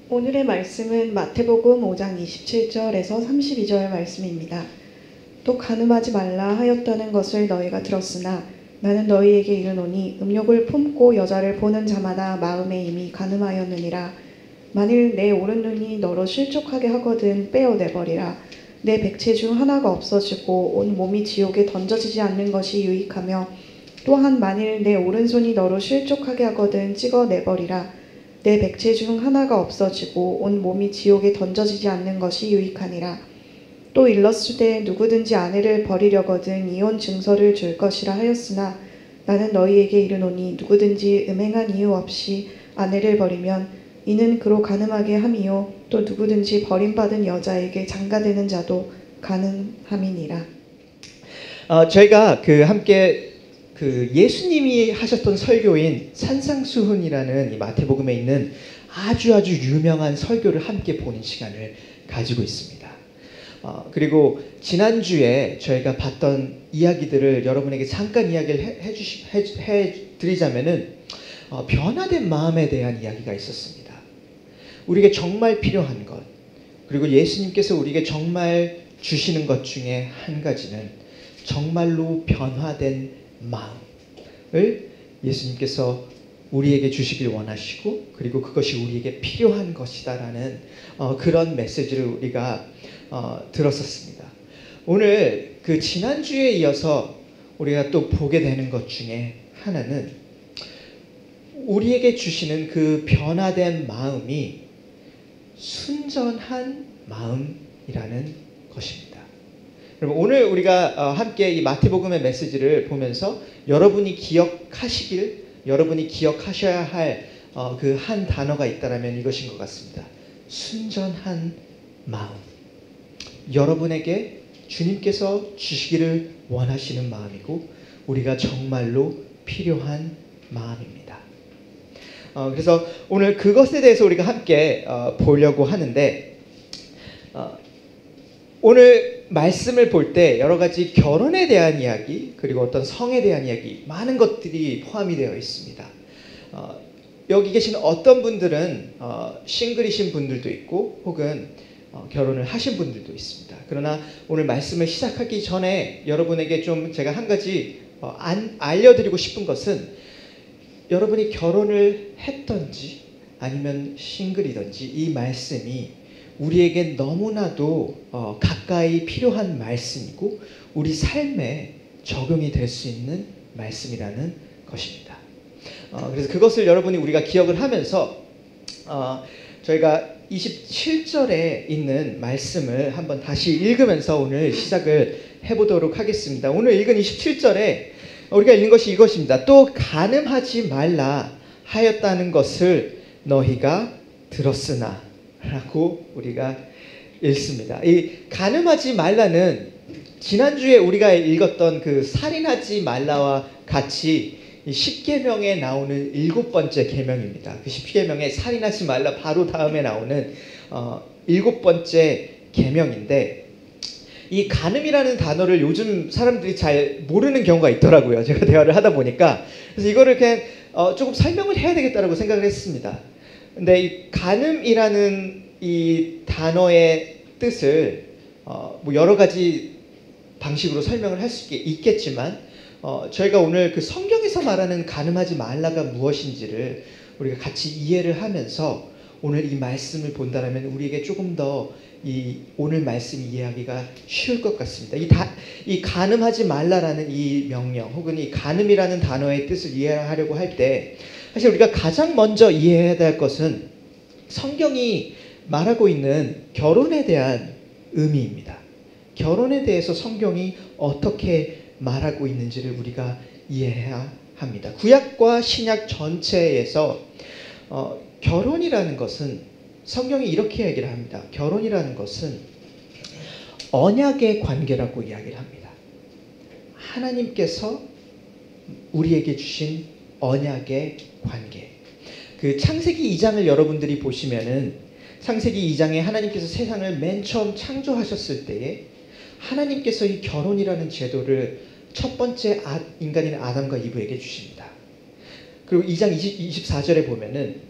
오늘의 말씀은 마태복음 5장 27절에서 32절 말씀입니다. 또 간음하지 말라 하였다는 것을 너희가 들었으나 나는 너희에게 이르노니 음욕을 품고 여자를 보는 자마다 마음에 이미 간음하였느니라. 만일 내 오른 눈이 너로 실족하게 하거든 빼어내버리라. 내 백체 중 하나가 없어지고 온 몸이 지옥에 던져지지 않는 것이 유익하며, 또한 만일 내 오른손이 너로 실족하게 하거든 찍어내버리라. 내 백체 중 하나가 없어지고 온 몸이 지옥에 던져지지 않는 것이 유익하니라. 또 일렀으되 누구든지 아내를 버리려거든 이혼 증서를 줄 것이라 하였으나 나는 너희에게 이르노니 누구든지 음행한 이유 없이 아내를 버리면 이는 그로 간음하게 함이요 또 누구든지 버림받은 여자에게 장가되는 자도 간음함이니라. 저희가 함께 예수님이 하셨던 설교인 산상수훈이라는 이 마태복음에 있는 아주 유명한 설교를 함께 보는 시간을 가지고 있습니다. 그리고 지난주에 저희가 봤던 이야기들을 여러분에게 잠깐 이야기를 해드리자면은 변화된 마음에 대한 이야기가 있었습니다. 우리에게 정말 필요한 것, 그리고 예수님께서 우리에게 정말 주시는 것 중에 한 가지는 정말로 변화된 마음을 예수님께서 우리에게 주시길 원하시고, 그리고 그것이 우리에게 필요한 것이다라는 그런 메시지를 우리가 들었었습니다. 오늘 지난주에 이어서 우리가 또 보게 되는 것 중에 하나는 우리에게 주시는 그 변화된 마음이 순전한 마음이라는 것입니다. 여러분, 오늘 우리가 함께 이 마태복음의 메시지를 보면서 여러분이 기억하셔야 할 그 한 단어가 있다면 이것인 것 같습니다. 순전한 마음. 여러분에게 주님께서 주시기를 원하시는 마음이고 우리가 정말로 필요한 마음입니다. 그래서 오늘 그것에 대해서 우리가 함께 보려고 하는데, 오늘 말씀을 볼 때 여러 가지 결혼에 대한 이야기, 그리고 어떤 성에 대한 이야기, 많은 것들이 포함이 되어 있습니다. 여기 계신 어떤 분들은 싱글이신 분들도 있고 혹은 결혼을 하신 분들도 있습니다. 그러나 오늘 말씀을 시작하기 전에 여러분에게 좀 제가 한 가지 알려드리고 싶은 것은, 여러분이 결혼을 했던지 아니면 싱글이든지 이 말씀이 우리에게 너무나도 가까이 필요한 말씀이고 우리 삶에 적용이 될 수 있는 말씀이라는 것입니다. 그래서 그것을 우리가 기억을 하면서 저희가 27절에 있는 말씀을 한번 다시 읽으면서 오늘 시작을 해보도록 하겠습니다. 오늘 읽은 27절에 우리가 읽는 것이 이것입니다. 또 간음하지 말라 하였다는 것을 너희가 들었으나 라고 우리가 읽습니다. 이 간음하지 말라는 지난주에 우리가 읽었던 그 살인하지 말라와 같이 이 10계명에 나오는 7번째 계명입니다. 그 10계명에 살인하지 말라 바로 다음에 나오는 7번째 계명인데, 이 간음이라는 단어를 요즘 사람들이 잘 모르는 경우가 있더라고요. 제가 대화를 하다 보니까. 그래서 이거를 그냥 조금 설명을 해야 되겠다라고 생각을 했습니다. 근데 이 간음이라는 이 단어의 뜻을 뭐 여러 가지 방식으로 설명을 할 수 있겠지만, 저희가 오늘 그 성경에서 말하는 간음하지 말라가 무엇인지를 우리가 같이 이해를 하면서 오늘 이 말씀을 본다면 우리에게 조금 더 이 오늘 말씀 이해하기가 쉬울 것 같습니다. 이 간음하지 말라라는 이 명령, 혹은 이 간음이라는 단어의 뜻을 이해하려고 할 때 사실 우리가 가장 먼저 이해해야 될 것은 성경이 말하고 있는 결혼에 대한 의미입니다. 결혼에 대해서 성경이 어떻게 말하고 있는지를 우리가 이해해야 합니다. 구약과 신약 전체에서 결혼이라는 것은 성경이 이렇게 얘기를 합니다. 결혼이라는 것은 언약의 관계라고 이야기를 합니다. 하나님께서 우리에게 주신 언약의 관계. 그 창세기 2장을 여러분들이 보시면은 창세기 2장에 하나님께서 세상을 맨 처음 창조하셨을 때에 하나님께서 이 결혼이라는 제도를 첫 번째 인간인 아담과 이브에게 주십니다. 그리고 2장 24절에 보면은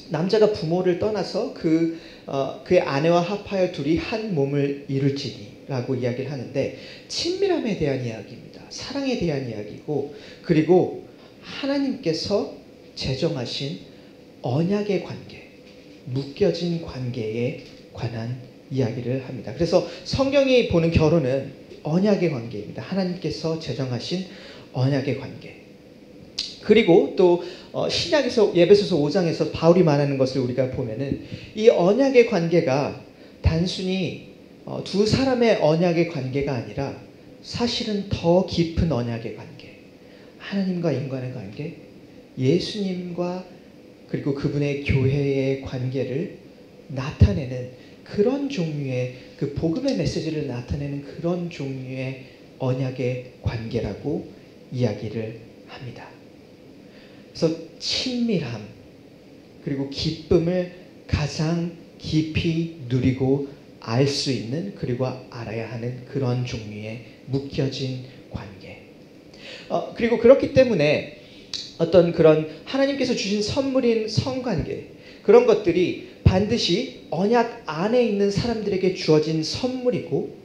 남자가 부모를 떠나서 그의 아내와 합하여 둘이 한 몸을 이룰지니라고 이야기를 하는데, 친밀함에 대한 이야기입니다. 사랑에 대한 이야기고, 그리고 하나님께서 제정하신 언약의 관계, 묶여진 관계에 관한 이야기를 합니다. 그래서 성경이 보는 결혼은 언약의 관계입니다. 하나님께서 제정하신 언약의 관계. 그리고 또 신약에서 에베소서 5장에서 바울이 말하는 것을 우리가 보면은, 이 언약의 관계가 단순히 두 사람의 언약의 관계가 아니라 사실은 더 깊은 언약의 관계, 하나님과 인간의 관계, 예수님과 그리고 그분의 교회의 관계를 나타내는 그런 종류의, 그 복음의 메시지를 나타내는 그런 종류의 언약의 관계라고 이야기를 합니다. 그래서 친밀함 그리고 기쁨을 가장 깊이 누리고 알 수 있는, 그리고 알아야 하는 그런 종류의 묶여진 관계. 그리고 그렇기 때문에 어떤 그런 하나님께서 주신 선물인 성관계, 그런 것들이 반드시 언약 안에 있는 사람들에게 주어진 선물이고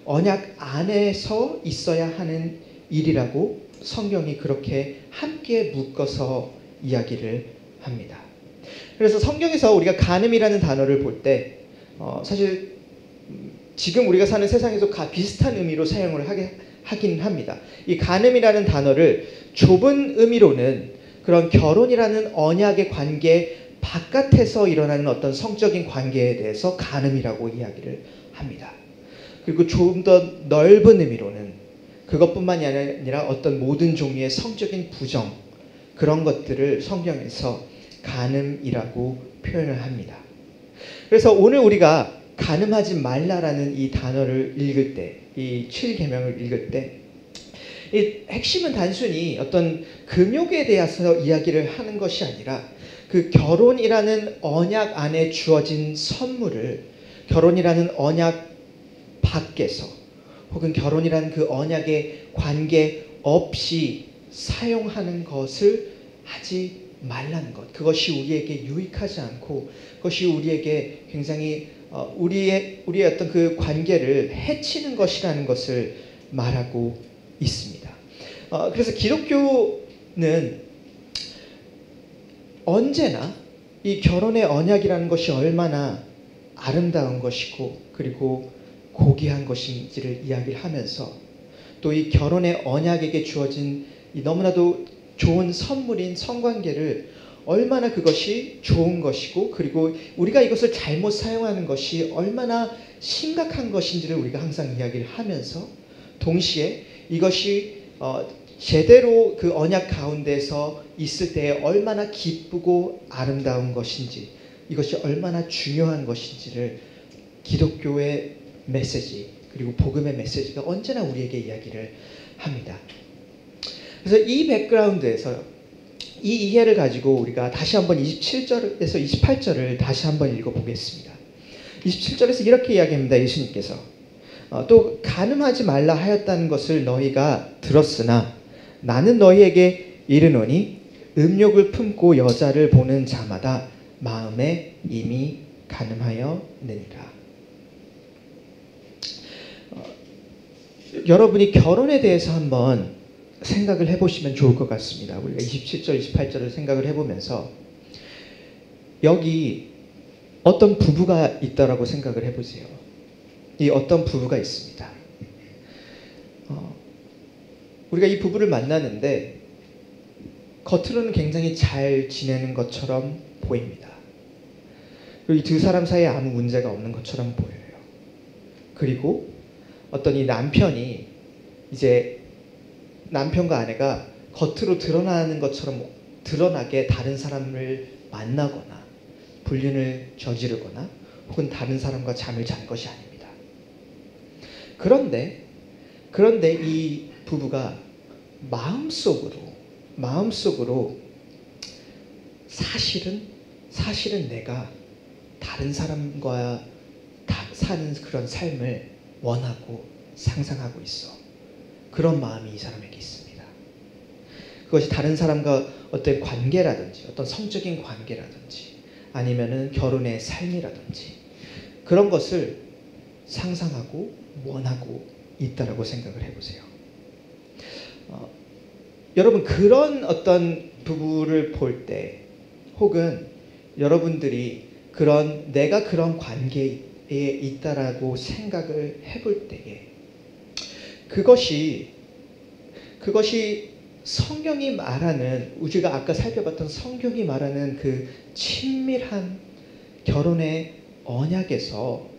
언약 안에서 있어야 하는 일이라고 성경이 그렇게 함께 묶어서 이야기를 합니다. 그래서 성경에서 우리가 간음이라는 단어를 볼 때 사실 지금 우리가 사는 세상에서 비슷한 의미로 사용을 하긴 합니다. 이 간음이라는 단어를 좁은 의미로는 그런 결혼이라는 언약의 관계 바깥에서 일어나는 어떤 성적인 관계에 대해서 간음이라고 이야기를 합니다. 그리고 좀 더 넓은 의미로는 그것뿐만이 아니라 어떤 모든 종류의 성적인 부정, 그런 것들을 성경에서 간음이라고 표현을 합니다. 그래서 오늘 우리가 간음하지 말라라는 이 단어를 읽을 때, 이 7계명을 읽을 때, 이 핵심은 단순히 어떤 금욕에 대해서 이야기를 하는 것이 아니라 그 결혼이라는 언약 안에 주어진 선물을 결혼이라는 언약 밖에서, 혹은 결혼이라는 그 언약의 관계 없이 사용하는 것을 하지 말라는 것. 그것이 우리에게 유익하지 않고 그것이 우리에게 굉장히 우리의 어떤 그 관계를 해치는 것이라는 것을 말하고 있습니다. 그래서 기독교는 언제나 이 결혼의 언약이라는 것이 얼마나 아름다운 것이고 그리고 고귀한 것인지를 이야기를 하면서, 또 이 결혼의 언약에게 주어진 이 너무나도 좋은 선물인 성관계를 얼마나 그것이 좋은 것이고, 그리고 우리가 이것을 잘못 사용하는 것이 얼마나 심각한 것인지를 우리가 항상 이야기를 하면서, 동시에 이것이 제대로 그 언약 가운데서 있을 때에 얼마나 기쁘고 아름다운 것인지, 이것이 얼마나 중요한 것인지를 기독교의 메시지, 그리고 복음의 메시지가 언제나 우리에게 이야기를 합니다. 그래서 이 백그라운드에서 이 이해를 가지고 우리가 다시 한번 27절에서 28절을 다시 한번 읽어보겠습니다. 27절에서 이렇게 이야기합니다. 예수님께서 또 간음하지 말라 하였다는 것을 너희가 들었으나 나는 너희에게 이르노니 음욕을 품고 여자를 보는 자마다 마음에 이미 간음하였느니라. 여러분이 결혼에 대해서 한번 생각을 해보시면 좋을 것 같습니다. 우리가 27절, 28절을 생각을 해보면서 여기 어떤 부부가 있다라고 생각을 해보세요. 이 어떤 부부가 있습니다. 우리가 이 부부를 만나는데 겉으로는 굉장히 잘 지내는 것처럼 보입니다. 그리고 이 두 사람 사이에 아무 문제가 없는 것처럼 보여요. 그리고 어떤 이 남편이 이제 남편과 아내가 겉으로 드러나는 것처럼 드러나게 다른 사람을 만나거나 불륜을 저지르거나 혹은 다른 사람과 잠을 잔 것이 아닙니다. 그런데 이 부부가 마음속으로 사실은 내가 다른 사람과 사는 그런 삶을 원하고 상상하고 있어. 그런 마음이 이 사람에게 있습니다. 그것이 다른 사람과 어떤 관계라든지 어떤 성적인 관계라든지 아니면은 결혼의 삶이라든지 그런 것을 상상하고 원하고 있다라고 생각을 해보세요. 여러분 그런 어떤 부부를 볼 때 혹은 여러분들이 내가 그런 관계에 있다라고 생각을 해볼 때에 그것이 성경이 말하는 우리가 아까 살펴봤던 성경이 말하는 그 친밀한 결혼의 언약에서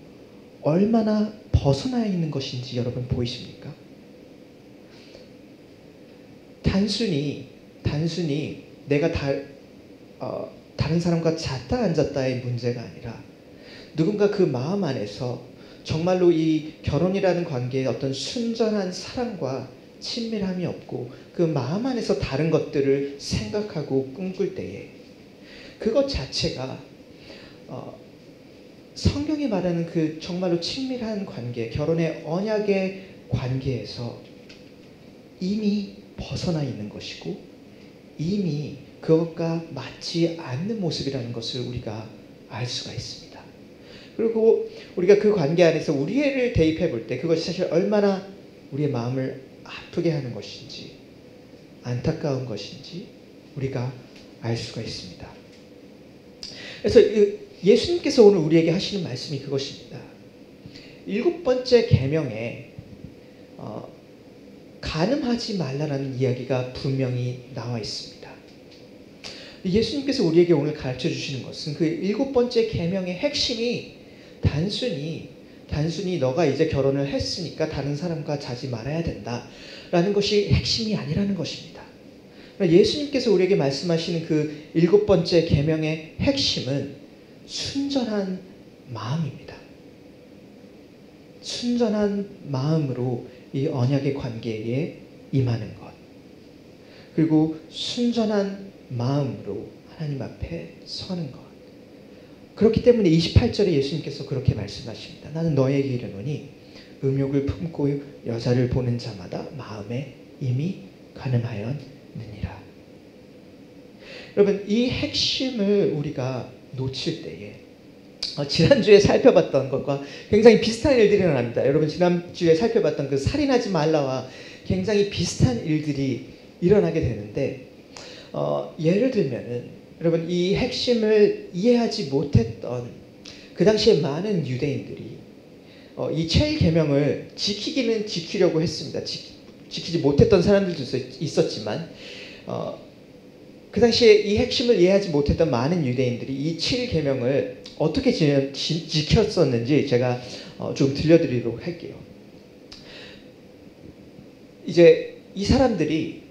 얼마나 벗어나 있는 것인지 여러분 보이십니까? 단순히 내가 다른 사람과 잤다 안 잤다의 문제가 아니라 누군가 그 마음 안에서 정말로 이 결혼이라는 관계에 어떤 순전한 사랑과 친밀함이 없고 그 마음 안에서 다른 것들을 생각하고 꿈꿀 때에 그것 자체가 성경이 말하는 그 정말로 친밀한 관계, 결혼의 언약의 관계에서 이미 벗어나 있는 것이고 이미 그것과 맞지 않는 모습이라는 것을 우리가 알 수가 있습니다. 그리고 우리가 그 관계 안에서 우리를 대입해 볼 때 그것이 사실 얼마나 우리의 마음을 아프게 하는 것인지 안타까운 것인지 우리가 알 수가 있습니다. 그래서 예수님께서 오늘 우리에게 하시는 말씀이 그것입니다. 7번째 계명에 간음하지 말라라는 이야기가 분명히 나와 있습니다. 예수님께서 우리에게 오늘 가르쳐 주시는 것은 그 7번째 계명의 핵심이 단순히 너가 이제 결혼을 했으니까 다른 사람과 자지 말아야 된다라는 것이 핵심이 아니라는 것입니다. 예수님께서 우리에게 말씀하시는 그 7번째 계명의 핵심은 순전한 마음입니다. 순전한 마음으로 이 언약의 관계에 임하는 것, 그리고 순전한 마음으로 하나님 앞에 서는 것. 그렇기 때문에 28절에 예수님께서 그렇게 말씀하십니다. 나는 너에게 이르노니 음욕을 품고 여자를 보는 자마다 마음에 이미 간음하였느니라. 여러분 이 핵심을 우리가 놓칠 때에 지난주에 살펴봤던 것과 굉장히 비슷한 일들이 일어납니다. 여러분 지난주에 살펴봤던 그 살인하지 말라와 굉장히 비슷한 일들이 일어나게 되는데 예를 들면은 여러분 이 핵심을 이해하지 못했던 그 당시에 많은 유대인들이 이 제1계명을 지키기는 지키려고 했습니다. 지키지 못했던 사람들도 있었지만 그 당시에 이 핵심을 이해하지 못했던 많은 유대인들이 이 7계명을 어떻게 지켰었는지 제가 좀 들려드리도록 할게요. 이제 이 사람들이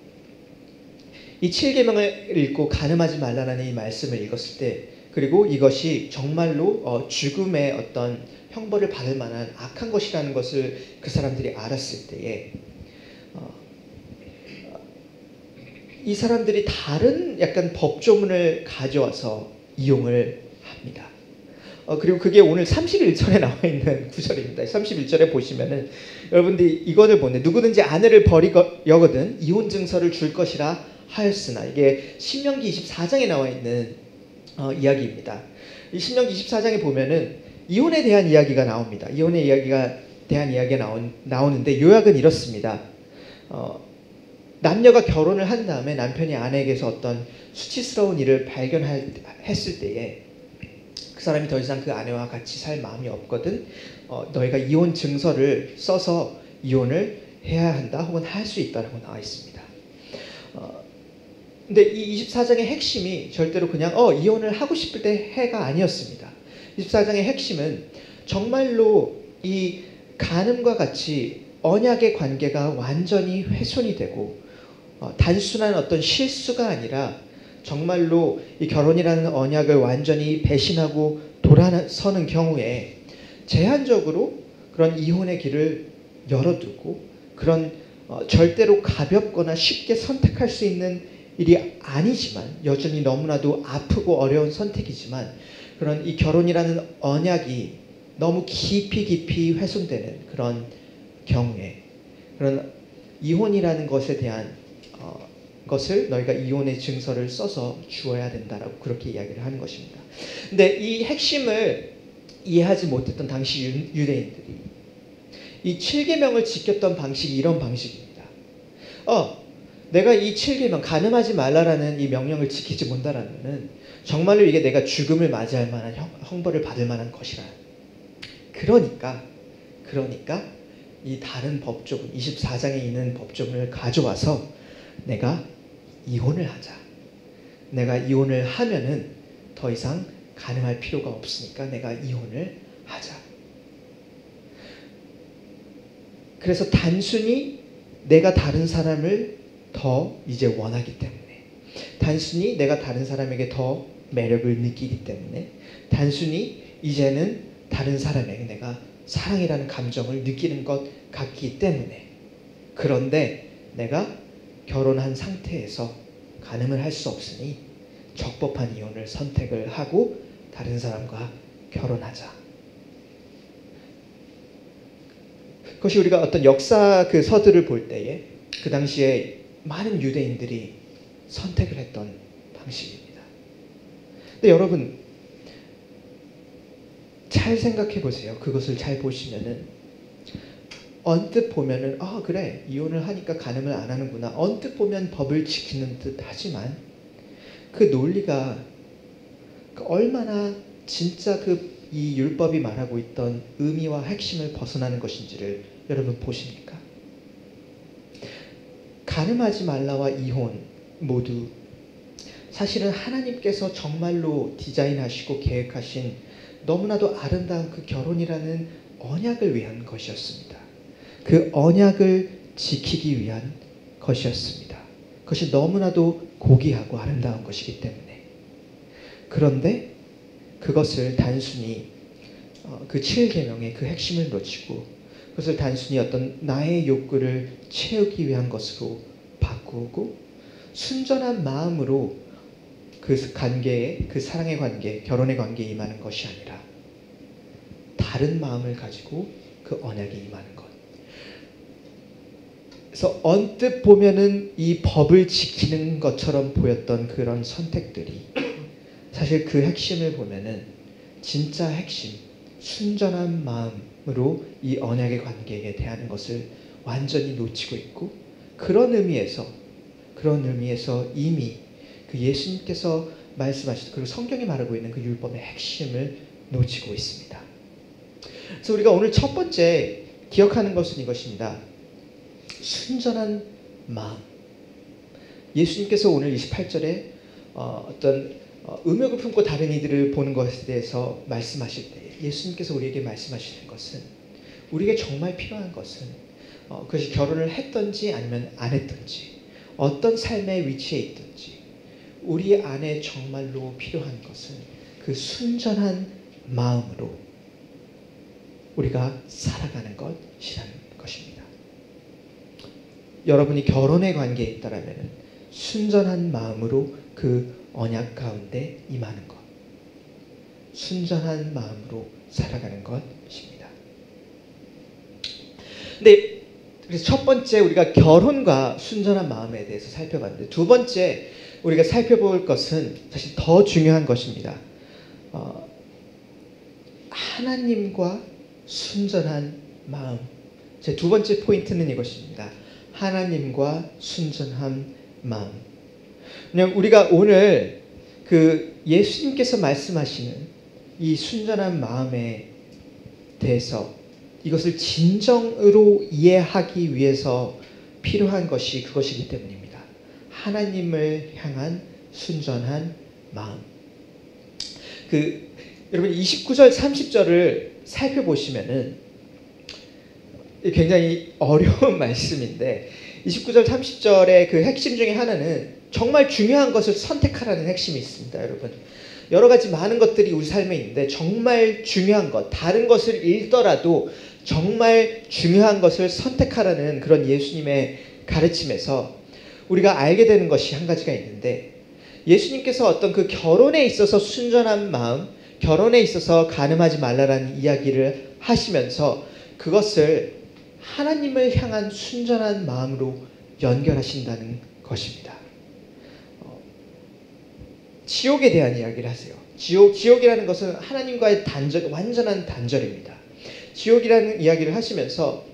이 7계명을 읽고 간음하지 말라는 이 말씀을 읽었을 때 그리고 이것이 정말로 죽음의 어떤 형벌을 받을 만한 악한 것이라는 것을 그 사람들이 알았을 때에 이 사람들이 다른 약간 법조문을 가져와서 이용을 합니다. 그리고 그게 오늘 31절에 나와 있는 구절입니다. 31절에 보시면은 여러분들이 이것을 보네. 누구든지 아내를 버리거든 이혼 증서를 줄 것이라 하였으나 이게 신명기 24장에 나와 있는 이야기입니다. 이 신명기 24장에 보면은 이혼에 대한 이야기가 나옵니다. 이혼의 대한 이야기가 나오는데 요약은 이렇습니다. 남녀가 결혼을 한 다음에 남편이 아내에게서 어떤 수치스러운 일을 발견했을 때에 그 사람이 더 이상 그 아내와 같이 살 마음이 없거든 너희가 이혼 증서를 써서 이혼을 해야 한다 혹은 할 수 있다라고 나와 있습니다. 근데 이 24장의 핵심이 절대로 그냥 이혼을 하고 싶을 때 해가 아니었습니다. 24장의 핵심은 정말로 이 간음과 같이 언약의 관계가 완전히 훼손이 되고 단순한 어떤 실수가 아니라 정말로 이 결혼이라는 언약을 완전히 배신하고 돌아서는 경우에 제한적으로 그런 이혼의 길을 열어두고 그런 절대로 가볍거나 쉽게 선택할 수 있는 일이 아니지만 여전히 너무나도 아프고 어려운 선택이지만 그런 이 결혼이라는 언약이 너무 깊이 훼손되는 그런 경우에 그런 이혼이라는 것에 대한 것을 너희가 이혼의 증서를 써서 주어야 된다라고 그렇게 이야기를 하는 것입니다. 근데 이 핵심을 이해하지 못했던 당시 유대인들이 이 7계명을 지켰던 방식이 이런 방식입니다. 내가 이 7계명 가늠하지 말라라는 이 명령을 지키지 못한다라는 정말로 이게 내가 죽음을 맞이할 만한 형벌을 받을 만한 것이라. 그러니까 이 다른 법조문 24장에 있는 법조문을 가져와서 내가 이혼을 하자. 내가 이혼을 하면은 더 이상 가늠할 필요가 없으니까 내가 이혼을 하자. 그래서 단순히 내가 다른 사람을 더 이제 원하기 때문에, 단순히 내가 다른 사람에게 더 매력을 느끼기 때문에, 단순히 이제는 다른 사람에게 내가 사랑이라는 감정을 느끼는 것 같기 때문에, 그런데 내가 결혼한 상태에서 가늠을 할 수 없으니 적법한 이혼을 선택을 하고 다른 사람과 결혼하자. 그것이 우리가 어떤 역사 그 서들을 볼 때에 그 당시에 많은 유대인들이 선택을 했던 방식입니다. 근데 여러분 잘 생각해 보세요. 그것을 잘 보시면은 언뜻 보면은 그래 이혼을 하니까 가늠을 안 하는구나. 언뜻 보면 법을 지키는 듯 하지만 그 논리가 얼마나 진짜 이 율법이 말하고 있던 의미와 핵심을 벗어나는 것인지를 여러분 보십니까? 가늠하지 말라와 이혼 모두 사실은 하나님께서 정말로 디자인하시고 계획하신 너무나도 아름다운 그 결혼이라는 언약을 위한 것이었습니다. 그 언약을 지키기 위한 것이었습니다. 그것이 너무나도 고귀하고 아름다운 것이기 때문에. 그런데 그것을 단순히 그 7계명의 그 핵심을 놓치고 그것을 단순히 어떤 나의 욕구를 채우기 위한 것으로 바꾸고 순전한 마음으로 그 관계에, 그 사랑의 관계, 결혼의 관계에 임하는 것이 아니라 다른 마음을 가지고 그 언약에 임하는 것. 그래서 언뜻 보면은 이 법을 지키는 것처럼 보였던 그런 선택들이 사실 그 핵심을 보면은 진짜 핵심, 순전한 마음으로 이 언약의 관계에 대하는 것을 완전히 놓치고 있고 그런 의미에서 이미 그 예수님께서 말씀하셨던 그리고 성경이 말하고 있는 그 율법의 핵심을 놓치고 있습니다. 그래서 우리가 오늘 첫 번째 기억하는 것은 이것입니다. 순전한 마음. 예수님께서 오늘 28절에 어떤 음욕을 품고 다른 이들을 보는 것에 대해서 말씀하실 때 예수님께서 우리에게 말씀하시는 것은 우리에게 정말 필요한 것은 그것이 결혼을 했든지 아니면 안 했든지 어떤 삶의 위치에 있든지 우리 안에 정말로 필요한 것은 그 순전한 마음으로 우리가 살아가는 것이라는 것입니다. 여러분이 결혼의 관계에 있다라면 순전한 마음으로 그 언약 가운데 임하는 것, 순전한 마음으로 살아가는 것입니다. 근데 그래서 첫 번째 우리가 결혼과 순전한 마음에 대해서 살펴봤는데 두 번째 우리가 살펴볼 것은 사실 더 중요한 것입니다. 하나님과 순전한 마음. 제 두 번째 포인트는 이것입니다. 하나님과 순전한 마음. 그냥 우리가 오늘 그 예수님께서 말씀하시는 이 순전한 마음에 대해서 이것을 진정으로 이해하기 위해서 필요한 것이 그것이기 때문입니다. 하나님을 향한 순전한 마음. 여러분 29절 30절을 살펴보시면은 굉장히 어려운 말씀인데 29절 30절의 그 핵심 중에 하나는 정말 중요한 것을 선택하라는 핵심이 있습니다. 여러분 여러 가지 많은 것들이 우리 삶에 있는데 정말 중요한 것, 다른 것을 잃더라도 정말 중요한 것을 선택하라는 그런 예수님의 가르침에서 우리가 알게 되는 것이 한 가지가 있는데 예수님께서 어떤 그 결혼에 있어서 순전한 마음, 결혼에 있어서 간음하지 말라라는 이야기를 하시면서 그것을 하나님을 향한 순전한 마음으로 연결하신다는 것입니다. 지옥에 대한 이야기를 하세요. 지옥이라는 것은 하나님과의 완전한 단절입니다. 지옥이라는 이야기를 하시면서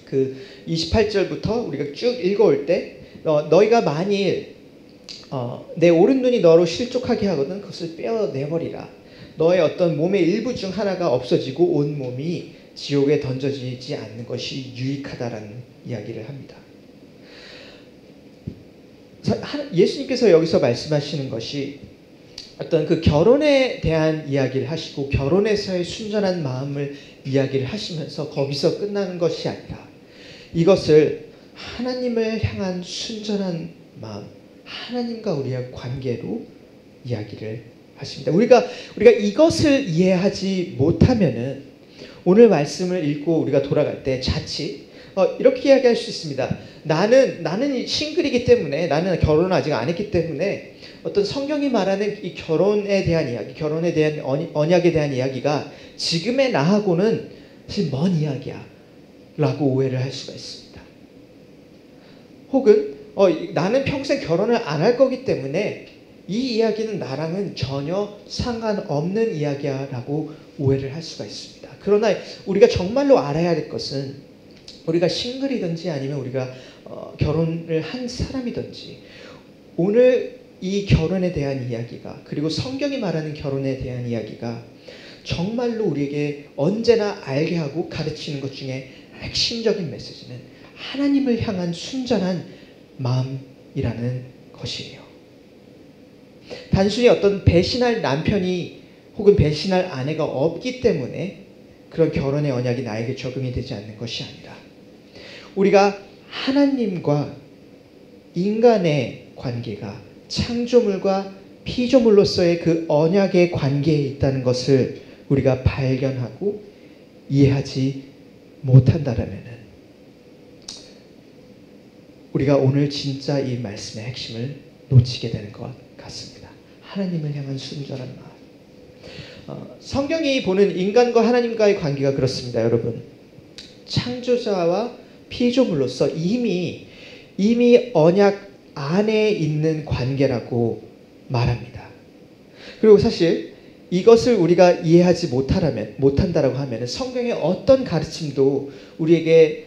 그 28절부터 우리가 쭉 읽어올 때 너희가 만일 내 오른 눈이 너로 실족하게 하거든 그것을 빼어내버리라. 너의 어떤 몸의 일부 중 하나가 없어지고 온 몸이 지옥에 던져지지 않는 것이 유익하다라는 이야기를 합니다. 예수님께서 여기서 말씀하시는 것이 어떤 그 결혼에 대한 이야기를 하시고 결혼에서의 순전한 마음을 이야기를 하시면서 거기서 끝나는 것이 아니라 이것을 하나님을 향한 순전한 마음, 하나님과 우리의 관계로 이야기를 하십니다. 우리가 이것을 이해하지 못하면은 오늘 말씀을 읽고 우리가 돌아갈 때 자칫 이렇게 이야기할 수 있습니다. 나는 싱글이기 때문에, 나는 결혼을 아직 안 했기 때문에 어떤 성경이 말하는 이 결혼에 대한 이야기, 결혼에 대한 언약에 대한 이야기가 지금의 나하고는 사실 먼 이야기야 라고 오해를 할 수가 있습니다. 혹은 나는 평생 결혼을 안 할 거기 때문에 이 이야기는 나랑은 전혀 상관없는 이야기야 라고 오해를 할 수가 있습니다. 그러나 우리가 정말로 알아야 될 것은 우리가 싱글이든지 아니면 우리가 결혼을 한 사람이든지 오늘 이 결혼에 대한 이야기가, 그리고 성경이 말하는 결혼에 대한 이야기가 정말로 우리에게 언제나 알게 하고 가르치는 것 중에 핵심적인 메시지는 하나님을 향한 순전한 마음이라는 것이에요. 단순히 어떤 배신할 남편이 혹은 배신할 아내가 없기 때문에 그런 결혼의 언약이 나에게 적용이 되지 않는 것이 아니라 우리가 하나님과 인간의 관계가 창조물과 피조물로서의 그 언약의 관계에 있다는 것을 우리가 발견하고 이해하지 못한다라면은 우리가 오늘 진짜 이 말씀의 핵심을 놓치게 되는 것 같습니다. 하나님을 향한 순전한 마음. 성경이 보는 인간과 하나님과의 관계가 그렇습니다, 여러분. 창조자와 피조물로서 이미 언약 안에 있는 관계라고 말합니다. 그리고 사실 이것을 우리가 이해하지 못한다라고 하면 성경의 어떤 가르침도 우리에게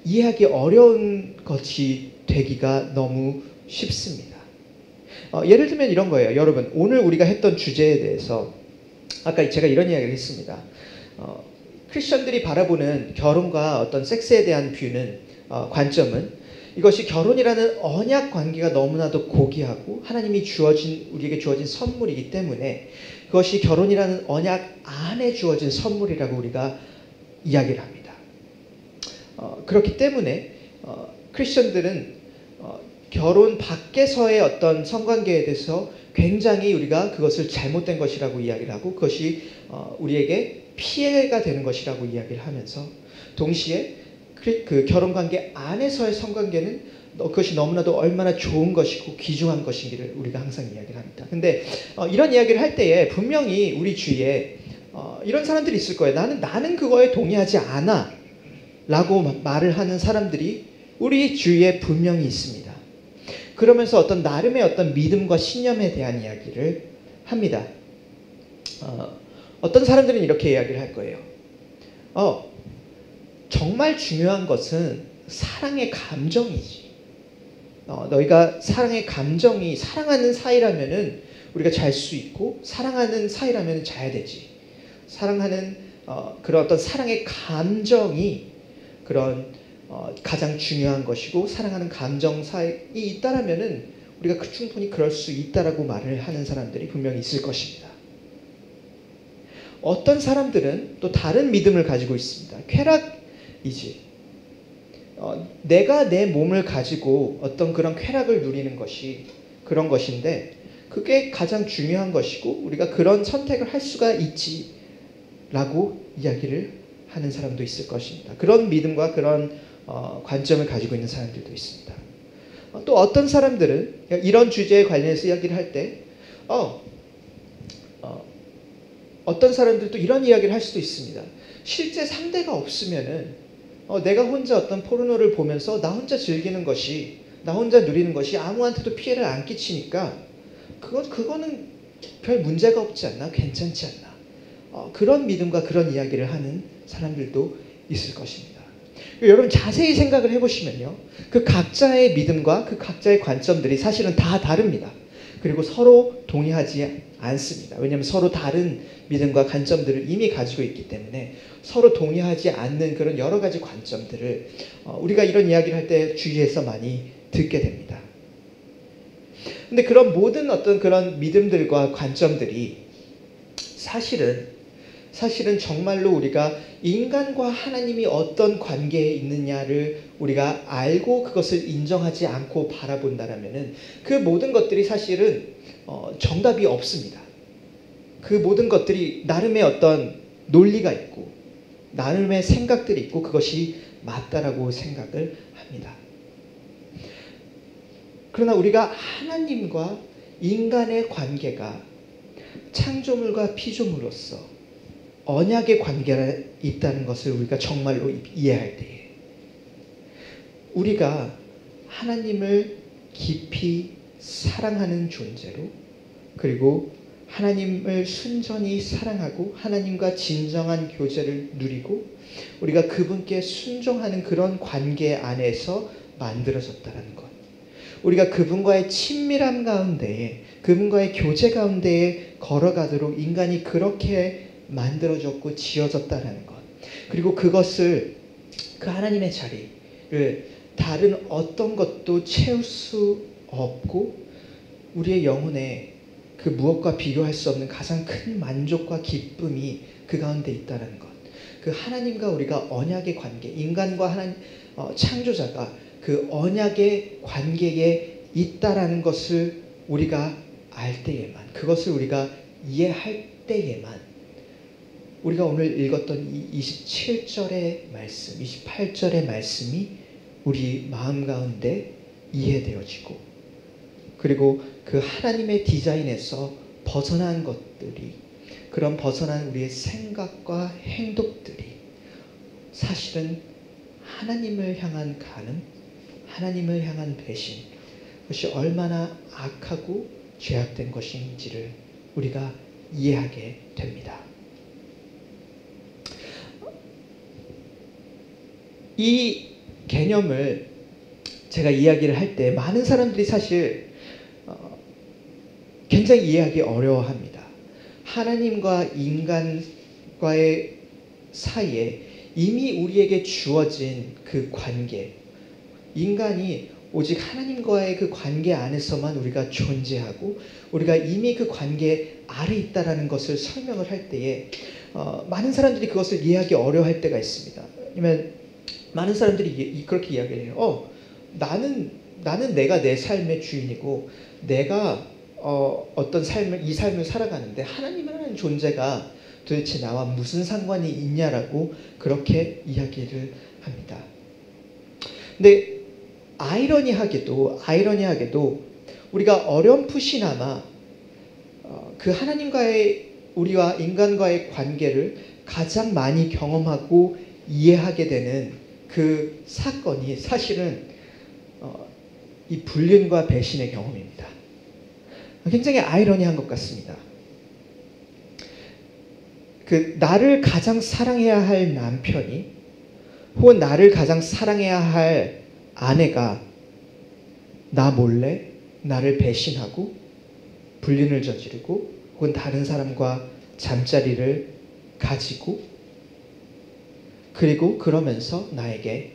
이해하기 어려운 것이 되기가 너무 쉽습니다. 예를 들면 이런 거예요. 여러분, 오늘 우리가 했던 주제에 대해서 아까 제가 이런 이야기를 했습니다. 크리스천들이 바라보는 결혼과 어떤 섹스에 대한 뷰는 관점은 이것이 결혼이라는 언약 관계가 너무나도 고귀하고 하나님이 우리에게 주어진 선물이기 때문에 그것이 결혼이라는 언약 안에 주어진 선물이라고 우리가 이야기를 합니다. 그렇기 때문에 크리스천들은 결혼 밖에서의 어떤 성관계에 대해서 굉장히 우리가 그것을 잘못된 것이라고 이야기를 하고 그것이 우리에게 피해가 되는 것이라고 이야기를 하면서 동시에 그 결혼관계 안에서의 성관계는 그것이 너무나도 얼마나 좋은 것이고 귀중한 것인지를 우리가 항상 이야기를 합니다. 근데 이런 이야기를 할 때에 분명히 우리 주위에 이런 사람들이 있을 거예요. 나는 그거에 동의하지 않아 라고 말을 하는 사람들이 우리 주위에 분명히 있습니다. 그러면서 어떤 나름의 어떤 믿음과 신념에 대한 이야기를 합니다. 어떤 사람들은 이렇게 이야기를 할 거예요. 정말 중요한 것은 사랑의 감정이지. 너희가 사랑의 감정이 사랑하는 사이라면은 우리가 잘 수 있고 사랑하는 사이라면 자야 되지. 사랑하는 그런 어떤 사랑의 감정이 그런 가장 중요한 것이고 사랑하는 감정 사이에 있다라면은 우리가 충분히 그럴 수 있다라고 말을 하는 사람들이 분명히 있을 것입니다. 어떤 사람들은 또 다른 믿음을 가지고 있습니다. 쾌락이지. 내가 내 몸을 가지고 어떤 그런 쾌락을 누리는 것이 그런 것인데 그게 가장 중요한 것이고 우리가 그런 선택을 할 수가 있지라고 이야기를 하는 사람도 있을 것입니다. 그런 믿음과 그런 관점을 가지고 있는 사람들도 있습니다. 또 어떤 사람들은 이런 주제에 관련해서 이야기를 할 때 어떤 사람들도 이런 이야기를 할 수도 있습니다. 실제 상대가 없으면은 내가 혼자 어떤 포르노를 보면서 나 혼자 즐기는 것이, 나 혼자 누리는 것이 아무한테도 피해를 안 끼치니까 그거는 별 문제가 없지 않나? 괜찮지 않나? 그런 믿음과 그런 이야기를 하는 사람들도 있을 것입니다. 여러분 자세히 생각을 해보시면요, 그 각자의 믿음과 그 각자의 관점들이 사실은 다 다릅니다. 그리고 서로 동의하지 않습니다. 왜냐하면 서로 다른 믿음과 관점들을 이미 가지고 있기 때문에 서로 동의하지 않는 그런 여러 가지 관점들을 우리가 이런 이야기를 할 때 주위에서 많이 듣게 됩니다. 근데 그런 모든 어떤 그런 믿음들과 관점들이 사실은 정말로 우리가 인간과 하나님이 어떤 관계에 있느냐를 우리가 알고 그것을 인정하지 않고 바라본다라면은 그 모든 것들이 사실은 정답이 없습니다. 그 모든 것들이 나름의 어떤 논리가 있고 나름의 생각들이 있고 그것이 맞다라고 생각을 합니다. 그러나 우리가 하나님과 인간의 관계가 창조물과 피조물로서 언약의 관계가 있다는 것을 우리가 정말로 이해할 때에 우리가 하나님을 깊이 사랑하는 존재로, 그리고 하나님을 순전히 사랑하고 하나님과 진정한 교제를 누리고 우리가 그분께 순종하는 그런 관계 안에서 만들어졌다는 것, 우리가 그분과의 친밀함 가운데에, 그분과의 교제 가운데에 걸어가도록 인간이 그렇게 만들어졌고 지어졌다는 것, 그리고 그것을, 그 하나님의 자리를 다른 어떤 것도 채울 수 없고 우리의 영혼에 그 무엇과 비교할 수 없는 가장 큰 만족과 기쁨이 그 가운데 있다는 것, 그 하나님과 우리가 언약의 관계, 인간과 하나님 창조자가 그 언약의 관계에 있다라는 것을 우리가 알 때에만, 그것을 우리가 이해할 때에만 우리가 오늘 읽었던 이 27절의 말씀, 28절의 말씀이 우리 마음 가운데 이해되어지고, 그리고 그 하나님의 디자인에서 벗어난 것들이, 그런 벗어난 우리의 생각과 행동들이 사실은 하나님을 향한 간음, 하나님을 향한 배신, 그것이 얼마나 악하고 죄악된 것인지를 우리가 이해하게 됩니다. 이 개념을 제가 이야기를 할 때 많은 사람들이 사실 굉장히 이해하기 어려워합니다. 하나님과 인간과의 사이에 이미 우리에게 주어진 그 관계, 인간이 오직 하나님과의 그 관계 안에서만 우리가 존재하고 우리가 이미 그 관계 아래 있다라는 것을 설명을 할 때에 많은 사람들이 그것을 이해하기 어려워할 때가 있습니다. 왜냐면 많은 사람들이 그렇게 이야기를 해요. 나는 내가 내 삶의 주인이고 내가 어떤 이 삶을 살아가는데 하나님이라는 존재가 도대체 나와 무슨 상관이 있냐라고 그렇게 이야기를 합니다. 근데 아이러니하게도 우리가 어렴풋이나마 그 하나님과의, 우리와 인간과의 관계를 가장 많이 경험하고 이해하게 되는 그 사건이 사실은 이 불륜과 배신의 경험입니다. 굉장히 아이러니한 것 같습니다. 그 나를 가장 사랑해야 할 남편이, 혹은 나를 가장 사랑해야 할 아내가 나 몰래 나를 배신하고 불륜을 저지르고 혹은 다른 사람과 잠자리를 가지고, 그리고 그러면서 나에게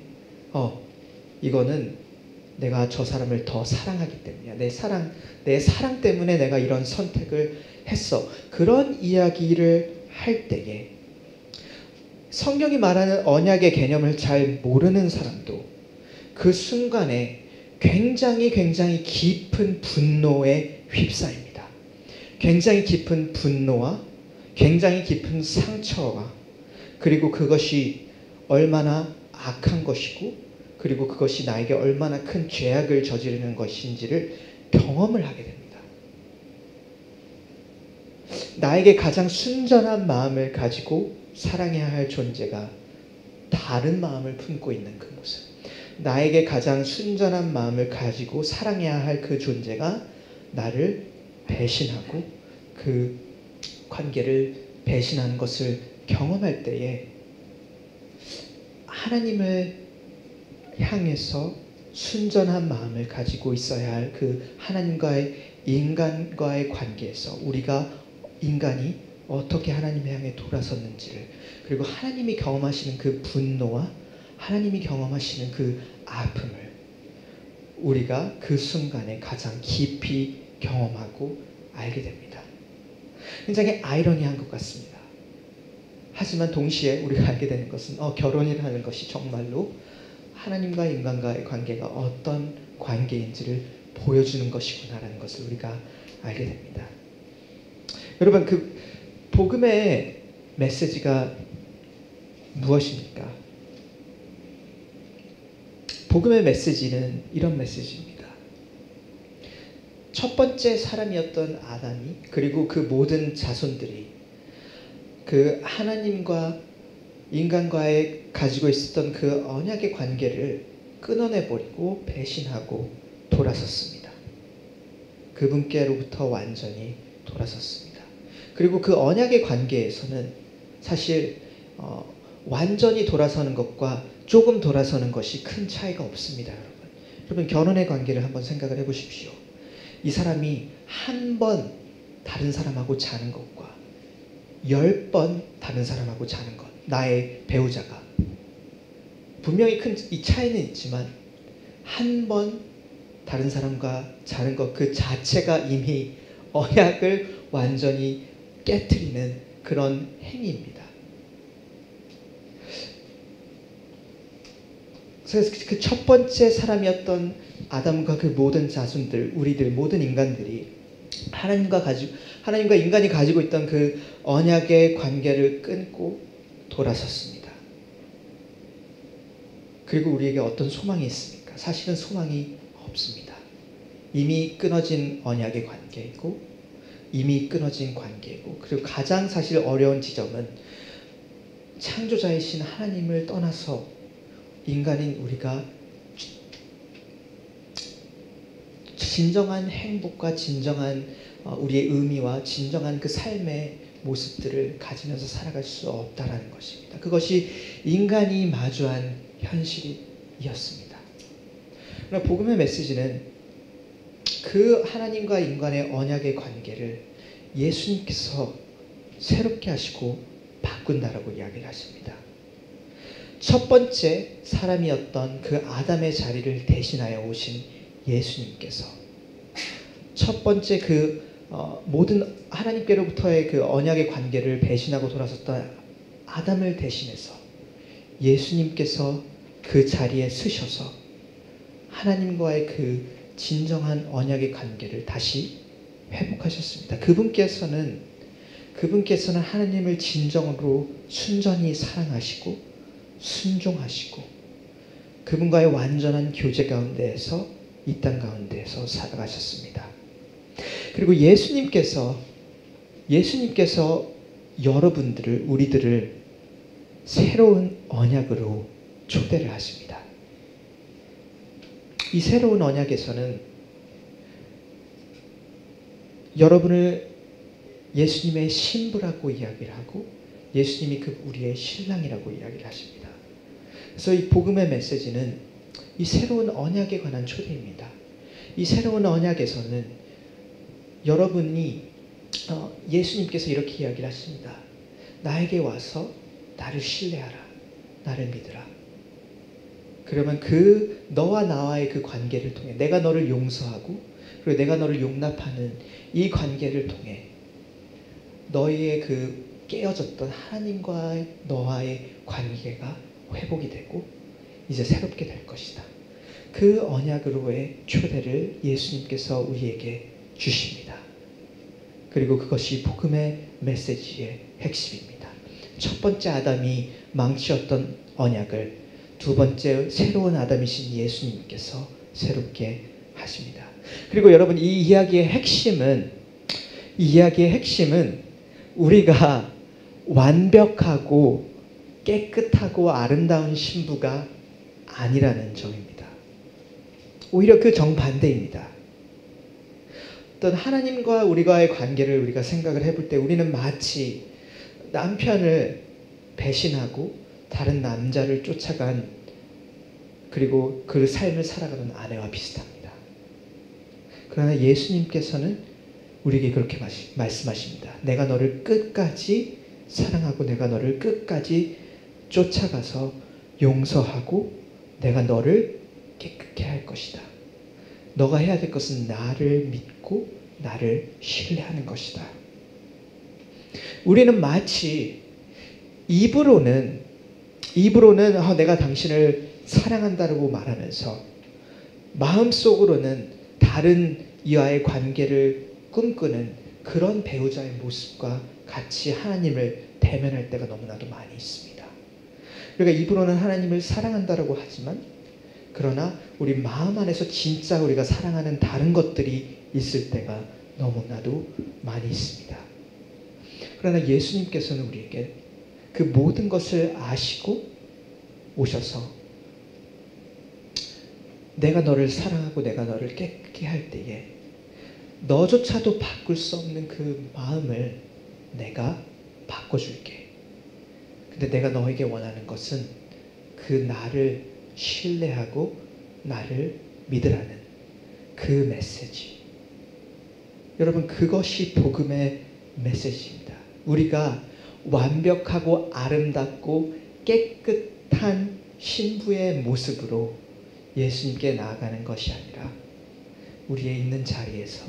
이거는 내가 저 사람을 더 사랑하기 때문이야, 내 사랑 때문에 내가 이런 선택을 했어, 그런 이야기를 할 때에 성경이 말하는 언약의 개념을 잘 모르는 사람도 그 순간에 굉장히 깊은 분노에 휩싸입니다. 굉장히 깊은 분노와 굉장히 깊은 상처와, 그리고 그것이 얼마나 악한 것이고, 그리고 그것이 나에게 얼마나 큰 죄악을 저지르는 것인지를 경험을 하게 됩니다. 나에게 가장 순전한 마음을 가지고 사랑해야 할 존재가 다른 마음을 품고 있는 그 모습, 나에게 가장 순전한 마음을 가지고 사랑해야 할 그 존재가 나를 배신하고 그 관계를 배신하는 것을 경험할 때에 하나님을 향해서 순전한 마음을 가지고 있어야 할 그 하나님과의 인간과의 관계에서 우리가 인간이 어떻게 하나님을 향해 돌아섰는지를, 그리고 하나님이 경험하시는 그 분노와 하나님이 경험하시는 그 아픔을 우리가 그 순간에 가장 깊이 경험하고 알게 됩니다. 굉장히 아이러니한 것 같습니다. 하지만 동시에 우리가 알게 되는 것은 결혼이라는 것이 정말로 하나님과 인간과의 관계가 어떤 관계인지를 보여주는 것이구나라는 것을 우리가 알게 됩니다. 여러분, 그 복음의 메시지가 무엇입니까? 복음의 메시지는 이런 메시지입니다. 첫 번째 사람이었던 아담이, 그리고 그 모든 자손들이 그 하나님과 인간과의 가지고 있었던 그 언약의 관계를 끊어내버리고 배신하고 돌아섰습니다. 그분께로부터 완전히 돌아섰습니다. 그리고 그 언약의 관계에서는 사실 완전히 돌아서는 것과 조금 돌아서는 것이 큰 차이가 없습니다. 여러분 결혼의 관계를 한번 생각을 해보십시오. 이 사람이 한 번 다른 사람하고 자는 것과 10번 다른 사람하고 자는 것, 나의 배우자가 분명히 큰 이 차이는 있지만 한 번 다른 사람과 자는 것 그 자체가 이미 언약을 완전히 깨트리는 그런 행위입니다. 그래서 그 첫 번째 사람이었던 아담과 그 모든 자손들, 우리들 모든 인간들이 하나님과 인간이 가지고 있던 그 언약의 관계를 끊고 돌아섰습니다. 그리고 우리에게 어떤 소망이 있습니까? 사실은 소망이 없습니다. 이미 끊어진 언약의 관계이고 이미 끊어진 관계이고, 그리고 가장 사실 어려운 지점은 창조자이신 하나님을 떠나서 인간인 우리가 진정한 행복과 진정한 우리의 의미와 진정한 그 삶의 모습들을 가지면서 살아갈 수 없다라는 것입니다. 그것이 인간이 마주한 현실이었습니다. 그러나 복음의 메시지는 그 하나님과 인간의 언약의 관계를 예수님께서 새롭게 하시고 바꾼다라고 이야기를 하십니다. 첫 번째 사람이었던 그 아담의 자리를 대신하여 오신 예수님께서 첫 번째 그 모든 하나님께로부터의 그 언약의 관계를 배신하고 돌아섰던 아담을 대신해서 예수님께서 그 자리에 서셔서 하나님과의 그 진정한 언약의 관계를 다시 회복하셨습니다. 그분께서는 하나님을 진정으로 순전히 사랑하시고 순종하시고 그분과의 완전한 교제 가운데에서 이 땅 가운데에서 살아가셨습니다. 그리고 예수님께서 여러분들을, 우리들을 새로운 언약으로 초대를 하십니다. 이 새로운 언약에서는 여러분을 예수님의 신부라고 이야기를 하고 예수님이 우리의 신랑이라고 이야기를 하십니다. 그래서 이 복음의 메시지는 이 새로운 언약에 관한 초대입니다. 이 새로운 언약에서는 여러분이 예수님께서 이렇게 이야기를 하십니다. 나에게 와서 나를 신뢰하라. 나를 믿으라. 그러면 그 너와 나와의 그 관계를 통해 내가 너를 용서하고 그리고 내가 너를 용납하는 이 관계를 통해 너희의 그 깨어졌던 하나님과 너와의 관계가 회복이 되고 이제 새롭게 될 것이다. 그 언약으로의 초대를 예수님께서 우리에게 주십니다. 그리고 그것이 복음의 메시지의 핵심입니다. 첫 번째 아담이 망치었던 언약을 두 번째 새로운 아담이신 예수님께서 새롭게 하십니다. 그리고 여러분 이 이야기의 핵심은 우리가 완벽하고 깨끗하고 아름다운 신부가 아니라는 점입니다. 오히려 그 정반대입니다. 어떤 하나님과 우리와의 관계를 우리가 생각을 해볼 때 우리는 마치 남편을 배신하고 다른 남자를 쫓아간 그리고 그 삶을 살아가는 아내와 비슷합니다. 그러나 예수님께서는 우리에게 그렇게 말씀하십니다. 내가 너를 끝까지 사랑하고 내가 너를 끝까지 쫓아가서 용서하고 내가 너를 깨끗게 할 것이다. 너가 해야 될 것은 나를 믿고 나를 신뢰하는 것이다. 우리는 마치 입으로는 내가 당신을 사랑한다고 말하면서 마음속으로는 다른 이와의 관계를 꿈꾸는 그런 배우자의 모습과 같이 하나님을 대면할 때가 너무나도 많이 있습니다. 우리가 입으로는 하나님을 사랑한다고 하지만 그러나 우리 마음 안에서 진짜 우리가 사랑하는 다른 것들이 있을 때가 너무나도 많이 있습니다. 그러나 예수님께서는 우리에게 그 모든 것을 아시고 오셔서 내가 너를 사랑하고 내가 너를 깨끗게 할 때에 너조차도 바꿀 수 없는 그 마음을 내가 바꿔줄게. 근데 내가 너에게 원하는 것은 그 나를 신뢰하고 나를 믿으라는 그 메시지. 여러분, 그것이 복음의 메시지입니다. 우리가 완벽하고 아름답고 깨끗한 신부의 모습으로 예수님께 나아가는 것이 아니라 우리의 있는 자리에서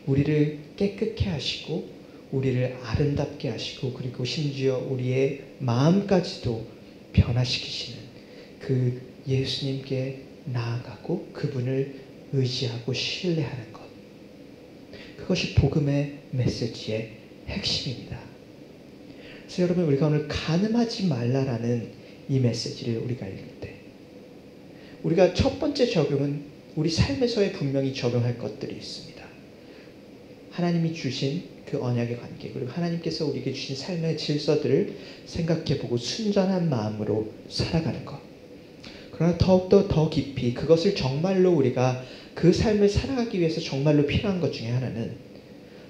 우리를 깨끗게 하시고 우리를 아름답게 하시고 그리고 심지어 우리의 마음까지도 변화시키시는 그 예수님께 나아가고 그분을 의지하고 신뢰하는 것. 그것이 복음의 메시지의 핵심입니다. 그래서 여러분, 우리가 오늘 간음하지 말라라는 이 메시지를 우리가 읽을 때 우리가 첫 번째 적용은 우리 삶에서의 분명히 적용할 것들이 있습니다. 하나님이 주신 그 언약의 관계 그리고 하나님께서 우리에게 주신 삶의 질서들을 생각해보고 순전한 마음으로 살아가는 것. 그러나 더욱더 더 깊이 그것을 정말로 우리가 그 삶을 살아가기 위해서 정말로 필요한 것 중에 하나는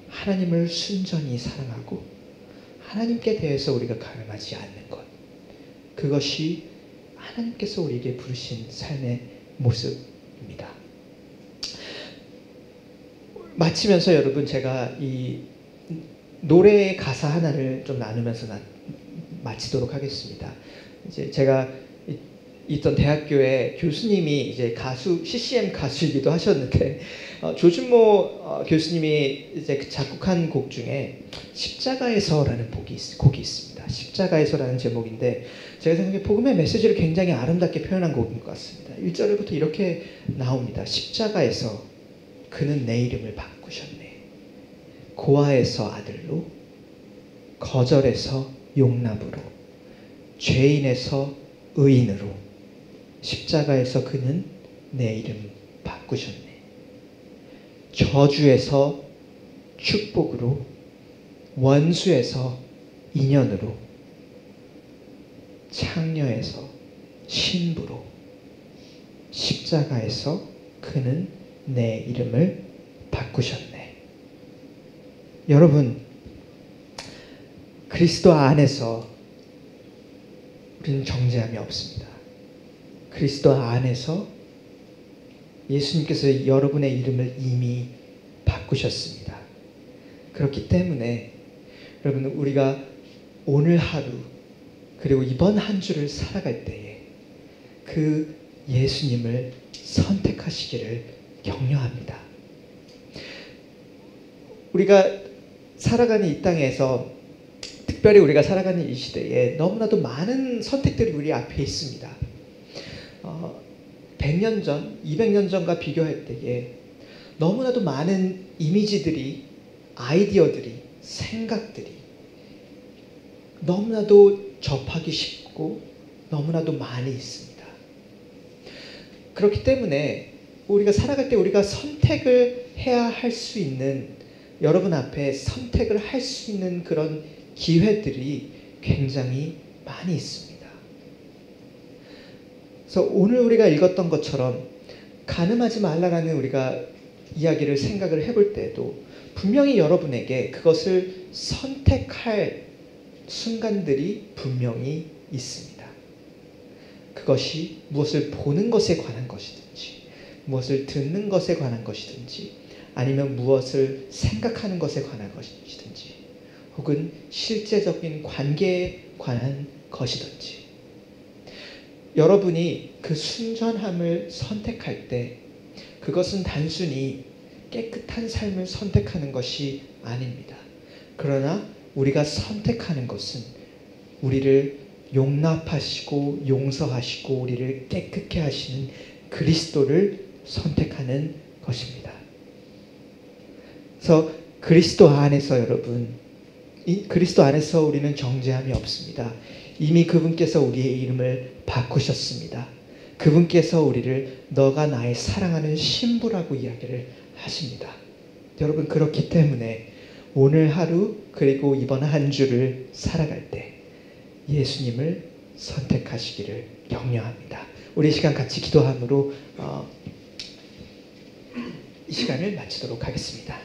하나님을 순전히 사랑하고 하나님께 대해서 우리가 가늠하지 않는 것. 그것이 하나님께서 우리에게 부르신 삶의 모습입니다. 마치면서 여러분, 제가 이 노래의 가사 하나를 좀 나누면서 마치도록 하겠습니다. 이제 제가 있던 대학교에 교수님이 이제 가수, CCM 가수이기도 하셨는데 조준모 교수님이 이제 작곡한 곡 중에 십자가에서라는 곡이 있습니다. 십자가에서라는 제목인데 제가 생각해 복음의 메시지를 굉장히 아름답게 표현한 곡인 것 같습니다. 1절부터 이렇게 나옵니다. 십자가에서 그는 내 이름을 바꾸셨네. 고아에서 아들로, 거절에서 용납으로, 죄인에서 의인으로 십자가에서 그는 내 이름 바꾸셨네. 저주에서 축복으로, 원수에서 인연으로, 창녀에서 신부로, 십자가에서 그는 내 이름을 바꾸셨네. 여러분, 그리스도 안에서 우리는 정죄함이 없습니다. 그리스도 안에서 예수님께서 여러분의 이름을 이미 바꾸셨습니다. 그렇기 때문에 여러분, 우리가 오늘 하루 그리고 이번 한 주를 살아갈 때에 그 예수님을 선택하시기를 격려합니다. 우리가 살아가는 이 땅에서 특별히 우리가 살아가는 이 시대에 너무나도 많은 선택들이 우리 앞에 있습니다. 100년 전, 200년 전과 비교할 때에 너무나도 많은 이미지들이, 아이디어들이, 생각들이 너무나도 접하기 쉽고 너무나도 많이 있습니다. 그렇기 때문에 우리가 살아갈 때 우리가 선택을 해야 할 수 있는, 여러분 앞에 선택을 할 수 있는 그런 기회들이 굉장히 많이 있습니다. 그래서 오늘 우리가 읽었던 것처럼 간음하지 말라라는 우리가 이야기를 생각을 해볼 때도 분명히 여러분에게 그것을 선택할 순간들이 분명히 있습니다. 그것이 무엇을 보는 것에 관한 것이든지, 무엇을 듣는 것에 관한 것이든지, 아니면 무엇을 생각하는 것에 관한 것이든지, 혹은 실제적인 관계에 관한 것이든지, 여러분이 그 순전함을 선택할 때 그것은 단순히 깨끗한 삶을 선택하는 것이 아닙니다. 그러나 우리가 선택하는 것은 우리를 용납하시고 용서하시고 우리를 깨끗게 하시는 그리스도를 선택하는 것입니다. 그래서 그리스도 안에서 여러분, 이 그리스도 안에서 우리는 정죄함이 없습니다. 이미 그분께서 우리의 이름을 바꾸셨습니다. 그분께서 우리를 너가 나의 사랑하는 신부라고 이야기를 하십니다. 여러분, 그렇기 때문에 오늘 하루 그리고 이번 한 주를 살아갈 때 예수님을 선택하시기를 격려합니다. 우리 이 시간 같이 기도함으로 이 시간을 마치도록 하겠습니다.